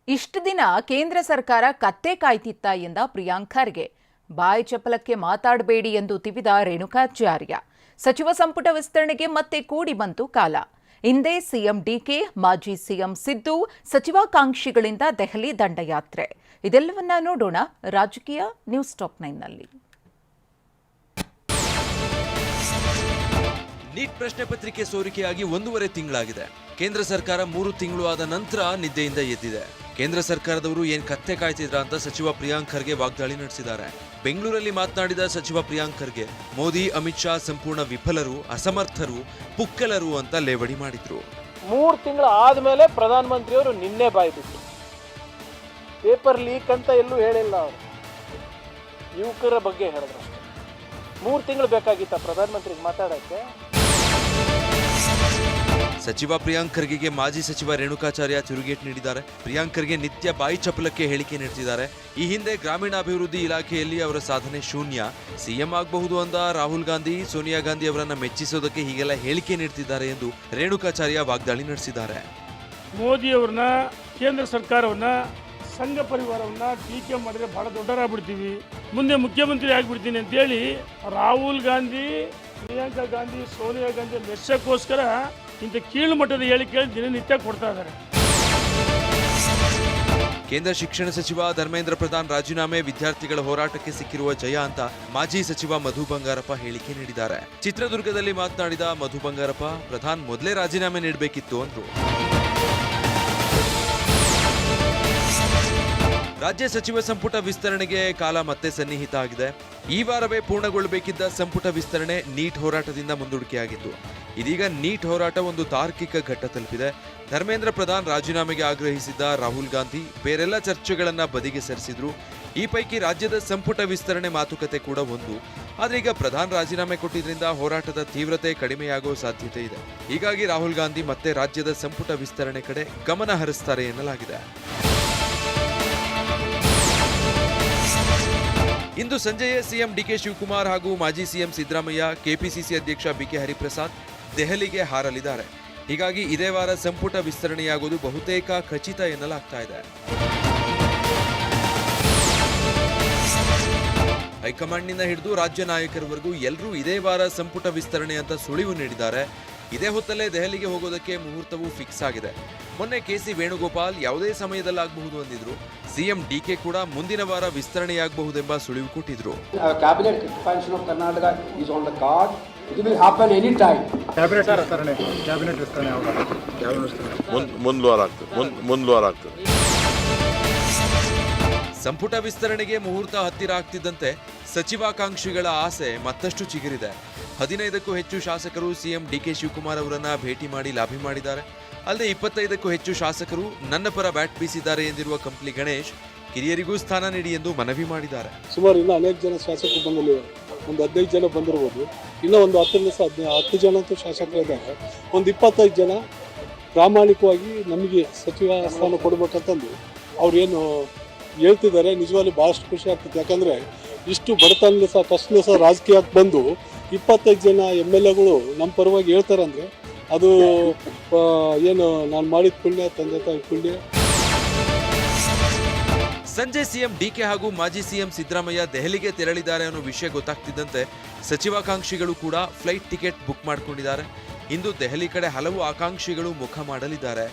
ಇಷ್ಟು ದಿನ ಕೇಂದ್ರ ಸರ್ಕಾರ ಕತ್ತೆ ಕಾಯ್ತಿತ್ತ ಎಂದ ಪ್ರಿಯಾಂಕ್ ಖರ್ಗೆ. ಬಾಯಿ ಚಪಲಕ್ಕೆ ಮಾತಾಡಬೇಡಿ ಎಂದು ತಿವಿದ ರೇಣುಕಾಚಾರ್ಯ. ಸಚಿವ ಸಂಪುಟ ವಿಸ್ತರಣೆಗೆ ಮತ್ತೆ ಕೂಡಿ ಬಂತು ಕಾಲ. ಹಿಂದೆ ಸಿಎಂ ಡಿಕೆ, ಮಾಜಿ ಸಿಎಂ ಸಿದ್ದು, ಸಚಿವಾಕಾಂಕ್ಷಿಗಳಿಂದ ದೆಹಲಿ ದಂಡಯಾತ್ರೆ. ಇದೆಲ್ಲವನ್ನ ನೋಡೋಣ ರಾಜಕೀಯ ನ್ಯೂಸ್ ಟಾಪ್ 9ನಲ್ಲಿ. ನೀಟ್ ಪ್ರಶ್ನೆ ಪತ್ರಿಕೆ ಸೋರಿಕೆಯಾಗಿ 1.5 ತಿಂಗಳಾಗಿದೆ. ಕೇಂದ್ರ ಸರ್ಕಾರ 3 ತಿಂಗಳು ಆದ ನಂತರ ನಿದ್ದೆಯಿಂದ ಎದ್ದಿದೆ. ಕೇಂದ್ರ ಸರ್ಕಾರದವರು ಏನ್ ಕತ್ತೆ ಕಾಯ್ತಿದ್ರ ಅಂತ ಸಚಿವ ಪ್ರಿಯಾಂಕ್ ಖರ್ಗೆ ವಾಗ್ದಾಳಿ ನಡೆಸಿದ್ದಾರೆ. ಬೆಂಗಳೂರಲ್ಲಿ ಮಾತನಾಡಿದ ಸಚಿವ ಪ್ರಿಯಾಂಕ್ ಖರ್ಗೆ, ಮೋದಿ, ಅಮಿತ್ ಶಾ ಸಂಪೂರ್ಣ ವಿಫಲರು, ಅಸಮರ್ಥರು, ಪುಕ್ಕಲರು ಅಂತ ಲೇವಡಿ ಮಾಡಿದ್ರು. 3 ತಿಂಗಳು ಆದ್ಮೇಲೆ ಪ್ರಧಾನ ಮಂತ್ರಿಯವರು ನಿನ್ನೆ ಬಾಯ್ಬಿಟ್ರು. ಪೇಪರ್ ಲೀಕ್ ಅಂತ ಎಲ್ಲೂ ಹೇಳಿಲ್ಲ. ಅವರು ಯುವಕರ ಬಗ್ಗೆ ಹೇಳಿದ್ರು. 3 ತಿಂಗಳು ಬೇಕಾಗಿತ್ತ ಪ್ರಧಾನಮಂತ್ರಿಗೆ ಮಾತಾಡಕ್ಕೆ? ಸಚಿವ ಪ್ರಿಯಾಂಕ್ ಖರ್ಗೆಗೆ ಮಾಜಿ ಸಚಿವ ರೇಣುಕಾಚಾರ್ಯ ತಿರುಗೇಟು ನೀಡಿದ್ದಾರೆ. ಪ್ರಿಯಾಂಕ್ ಖರ್ಗೆ ನಿತ್ಯ ಬಾಯಿ ಚಪಲಕ್ಕೆ ಹೇಳಿಕೆ ನೀಡುತ್ತಿದ್ದಾರೆ. ಈ ಹಿಂದೆ ಗ್ರಾಮೀಣಾಭಿವೃದ್ಧಿ ಇಲಾಖೆಯಲ್ಲಿ ಅವರ ಸಾಧನೆ ಶೂನ್ಯ, ಸಿಎಂ ಆಗಬಹುದು ಅಂದ ರಾಹುಲ್ ಗಾಂಧಿ, ಸೋನಿಯಾ ಗಾಂಧಿ ಅವರನ್ನ ಮೆಚ್ಚಿಸೋದಕ್ಕೆ ಹೀಗೆಲ್ಲ ಹೇಳಿಕೆ ನೀಡುತ್ತಿದ್ದಾರೆ ಎಂದು ರೇಣುಕಾಚಾರ್ಯ ವಾಗ್ದಾಳಿ ನಡೆಸಿದ್ದಾರೆ. ಮೋದಿ ಅವ್ರನ್ನ, ಕೇಂದ್ರ ಸರ್ಕಾರವನ್ನ, ಸಂಘ ಪರಿವಾರವನ್ನ ಟೀಕೆ ಮಾಡಿದ್ರೆ ಬಹಳ ದೊಡ್ಡರಾಗ್ಬಿಡ್ತೀವಿ, ಮುಂದೆ ಮುಖ್ಯಮಂತ್ರಿ ಆಗ್ಬಿಡ್ತೀನಿ ಅಂತೇಳಿ ರಾಹುಲ್ ಗಾಂಧಿ, ಪ್ರಿಯಾಂಕಾ ಗಾಂಧಿ, ಸೋನಿಯಾ ಗಾಂಧಿ ಮೆಚ್ಚಕ್ಕೋಸ್ಕರ ಇಂಥ ಕೀಳು ಮಟ್ಟದ ಹೇಳಿಕೆಗಳು ದಿನನಿತ್ಯ ಕೊಡ್ತಾ ಇದ್ದಾರೆ. ಕೇಂದ್ರ ಶಿಕ್ಷಣ ಸಚಿವ ಧರ್ಮೇಂದ್ರ ಪ್ರಧಾನ್ ರಾಜೀನಾಮೆ ವಿದ್ಯಾರ್ಥಿಗಳ ಹೋರಾಟಕ್ಕೆ ಸಿಕ್ಕಿರುವ ಜಯ ಅಂತ ಮಾಜಿ ಸಚಿವ ಮಧು ಬಂಗಾರಪ್ಪ ಹೇಳಿಕೆ ನೀಡಿದ್ದಾರೆ. ಚಿತ್ರದುರ್ಗದಲ್ಲಿ ಮಾತನಾಡಿದ ಮಧು ಬಂಗಾರಪ್ಪ, ಪ್ರಧಾನ್ ಮೊದಲೇ ರಾಜೀನಾಮೆ ನೀಡಬೇಕಿತ್ತು ಅಂದ್ರು. ರಾಜ್ಯ ಸಚಿವ ಸಂಪುಟ ವಿಸ್ತರಣೆಗೆ ಕಾಲ ಮತ್ತೆ ಸನ್ನಿಹಿತ ಆಗಿದೆ. ಈ ವಾರವೇ ಪೂರ್ಣಗೊಳ್ಳಬೇಕಿದ್ದ ಸಂಪುಟ ವಿಸ್ತರಣೆ ನೀಟ್ ಹೋರಾಟದಿಂದ ಮುಂದೂಡಿಕೆಯಾಗಿತ್ತು. ಇದೀಗ ನೀಟ್ ಹೋರಾಟ ಒಂದು ತಾರ್ಕಿಕ ಘಟ್ಟ ತಲುಪಿದೆ. ಧರ್ಮೇಂದ್ರ ಪ್ರಧಾನ್ ರಾಜೀನಾಮೆಗೆ ಆಗ್ರಹಿಸಿದ್ದ ರಾಹುಲ್ ಗಾಂಧಿ ಬೇರೆಲ್ಲ ಚರ್ಚೆಗಳನ್ನ ಬದಿಗೆ ಸರಿಸಿದ್ರು. ಈ ಪೈಕಿ ರಾಜ್ಯದ ಸಂಪುಟ ವಿಸ್ತರಣೆ ಮಾತುಕತೆ ಕೂಡ ಒಂದು. ಆದ್ರೆ ಈಗ ಪ್ರಧಾನ್ ರಾಜೀನಾಮೆ ಕೊಟ್ಟಿದ್ರಿಂದ ಹೋರಾಟದ ತೀವ್ರತೆ ಕಡಿಮೆಯಾಗುವ ಸಾಧ್ಯತೆ ಇದೆ. ಹೀಗಾಗಿ ರಾಹುಲ್ ಗಾಂಧಿ ಮತ್ತೆ ರಾಜ್ಯದ ಸಂಪುಟ ವಿಸ್ತರಣೆ ಕಡೆ ಗಮನ ಹರಿಸ್ತಾರೆ ಎನ್ನಲಾಗಿದೆ. ಇಂದು ಸಂಜೆಯೇ ಸಿಎಂ ಡಿಕೆ ಶಿವಕುಮಾರ್ ಹಾಗೂ ಮಾಜಿ ಸಿಎಂ ಸಿದ್ದರಾಮಯ್ಯ, ಕೆಪಿಸಿಸಿ ಅಧ್ಯಕ್ಷ ಬಿಕೆ ಹರಿಪ್ರಸಾದ್ ದೆಹಲಿಗೆ ಹಾರಲಿದ್ದಾರೆ. ಹೀಗಾಗಿ ಇದೇ ವಾರ ಸಂಪುಟ ವಿಸ್ತರಣೆಯಾಗುವುದು ಬಹುತೇಕ ಖಚಿತ ಎನ್ನಲಾಗ್ತಾ ಇದೆ. ಹೈಕಮಾಂಡ್ನಿಂದ ಹಿಡಿದು ರಾಜ್ಯ ನಾಯಕರವರೆಗೂ ಎಲ್ಲರೂ ಇದೇ ವಾರ ಸಂಪುಟ ವಿಸ್ತರಣೆ ಅಂತ ಸುಳಿವು ನೀಡಿದ್ದಾರೆ. ಇದೇ ಹೊತ್ತಲ್ಲೇ ದೆಹಲಿಗೆ ಹೋಗೋದಕ್ಕೆ ಮುಹೂರ್ತವೂ ಫಿಕ್ಸ್ ಆಗಿದೆ. ಮೊನ್ನೆ ಕೆಸಿ ವೇಣುಗೋಪಾಲ್ ಯಾವುದೇ ಸಮಯದಲ್ಲಾಗಬಹುದು ಅಂದಿದ್ರು. ಸಿಎಂ ಡಿಕೆ ಕೂಡ ಮುಂದಿನ ವಾರ ವಿಸ್ತರಣೆಯಾಗಬಹುದೆಂಬ ಸುಳಿವು ಕೊಟ್ಟಿದ್ರು. ಸಂಪುಟ ವಿಸ್ತರಣೆಗೆ ಮುಹೂರ್ತ ಹತ್ತಿರ ಆಗ್ತಿದ್ದಂತೆ ಸಚಿವಾಕಾಂಕ್ಷಿಗಳ ಆಸೆ ಮತ್ತಷ್ಟು ಚಿಗುರಿದೆ. 15ಕ್ಕೂ ಹೆಚ್ಚು ಶಾಸಕರು ಸಿಎಂ ಡಿಕೆ ಶಿವಕುಮಾರ್ ಅವರನ್ನ ಭೇಟಿ ಮಾಡಿ ಲಾಭಿ ಮಾಡಿದ್ದಾರೆ. ಅಲ್ಲದೆ 25ಕ್ಕೂ ಹೆಚ್ಚು ಶಾಸಕರು ನನ್ನ ಪರ ಬ್ಯಾಟ್ ಬೀಸಿದ್ದಾರೆ ಎಂದಿರುವ ಕಂಪ್ಲಿ ಗಣೇಶ್ ಕಿರಿಯರಿಗೂ ಸ್ಥಾನ ನೀಡಿ ಎಂದು ಮನವಿ ಮಾಡಿದ್ದಾರೆ. ಸುಮಾರು ಇನ್ನು ಅನೇಕ ಜನ ಶಾಸಕರು ಬಂದಿಲ್ಲ, ಒಂದು 15 ಜನ ಬಂದಿರಬಹುದು. ಇನ್ನೂ ಒಂದು 10 ಜನ ಅಂತೂ ಶಾಸಕರಿದ್ದಾರೆ. ಒಂದು 25 ಜನ ಪ್ರಾಮಾಣಿಕವಾಗಿ ನಮಗೆ ಸಚಿವ ಸ್ಥಾನ ಕೊಡಬೇಕಂತಂದು ಅವ್ರೇನು ಹೇಳ್ತಿದ್ದಾರೆ. ನಿಜವಾಗ್ಲೂ ಭಾಳಷ್ಟು ಖುಷಿ ಆಗ್ತದೆ. ಯಾಕಂದರೆ ಇಷ್ಟು ಬಡತನದಿಂದ ಸಹ ಕಷ್ಟದಿಂದ ಸಹ ರಾಜಕೀಯಕ್ಕೆ ಬಂದು 25 ಜನ MLAಗಳು ನಮ್ಮ ಪರವಾಗಿ ಹೇಳ್ತಾರಂದರೆ ಅದು ಏನು ನಾನು ಮಾಡಿದ ಪುಣ್ಯ, ತಂದೆ ತಾಯಿ ಪುಣ್ಯ. ಸಂಜೆ ಸಿಎಂ ಡಿಕೆ ಹಾಗೂ ಮಾಜಿ ಸಿಎಂ ಸಿದ್ದರಾಮಯ್ಯ ದೆಹಲಿಗೆ ತೆರಳಿದ್ದಾರೆ ಅನ್ನೋ ವಿಷಯ ಗೊತ್ತಾಗ್ತಿದ್ದಂತೆ ಸಚಿವಾಕಾಂಕ್ಷಿಗಳು ಕೂಡ ಫ್ಲೈಟ್ ಟಿಕೆಟ್ ಬುಕ್ ಮಾಡಿಕೊಂಡಿದ್ದಾರೆ. ಇಂದು ದೆಹಲಿ ಕಡೆ ಹಲವು ಆಕಾಂಕ್ಷಿಗಳು ಮುಖ ಮಾಡಲಿದ್ದಾರೆ.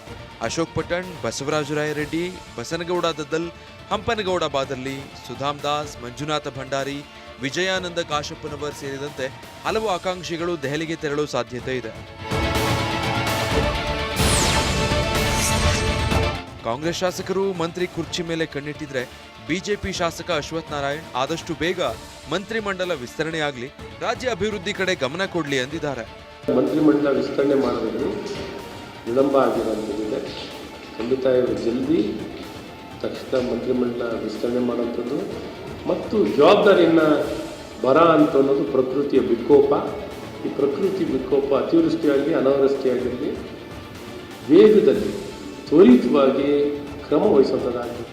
ಅಶೋಕ್ ಪಟ್ಟಣ್, ಬಸವರಾಜ ರಾಯರೆಡ್ಡಿ, ಬಸನಗೌಡ ದದ್ದಲ್, ಹಂಪನಗೌಡ ಬಾದರ್ಲಿ, ಸುಧಾಮ್ ದಾಸ್, ಮಂಜುನಾಥ ಭಂಡಾರಿ, ವಿಜಯಾನಂದ ಕಾಶಪ್ಪನವರ್ ಸೇರಿದಂತೆ ಹಲವು ಆಕಾಂಕ್ಷಿಗಳು ದೆಹಲಿಗೆ ತೆರಳುವ ಸಾಧ್ಯತೆ ಇದೆ. ಕಾಂಗ್ರೆಸ್ ಶಾಸಕರು ಮಂತ್ರಿ ಕುರ್ಚಿ ಮೇಲೆ ಕಣ್ಣಿಟ್ಟಿದ್ರೆ ಬಿಜೆಪಿ ಶಾಸಕ ಅಶ್ವಥ್ ನಾರಾಯಣ್ ಆದಷ್ಟು ಬೇಗ ಮಂತ್ರಿಮಂಡಲ ವಿಸ್ತರಣೆಯಾಗಲಿ, ರಾಜ್ಯ ಅಭಿವೃದ್ಧಿ ಕಡೆ ಗಮನ ಕೊಡಲಿ ಎಂದಿದ್ದಾರೆ. ಮಂತ್ರಿಮಂಡಲ ವಿಸ್ತರಣೆ ಮಾಡೋದ್ರಲ್ಲಿ ವಿಳಂಬ ಆಗಿರೋಂಥದ್ದಿದೆ. ಖಂಡಿತ ಜಲ್ದಿ ತಕ್ಷಣ ಮಂತ್ರಿಮಂಡಲ ವಿಸ್ತರಣೆ ಮಾಡೋಂಥದ್ದು ಮತ್ತು ಜವಾಬ್ದಾರಿಯನ್ನು ಬರ ಅಂತ ಅನ್ನೋದು ಪ್ರಕೃತಿಯ ವಿಕೋಪ. ಈ ಪ್ರಕೃತಿ ವಿಕೋಪ ಅತಿವೃಷ್ಟಿಯಾಗಲಿ ಅನಾವೃಷ್ಟಿಯಾಗಿರಲಿ ವೇಗದಲ್ಲಿ ತ್ವರಿತವಾಗಿ ಕ್ರಮ ವಹಿಸೋದಾಗಲಿ.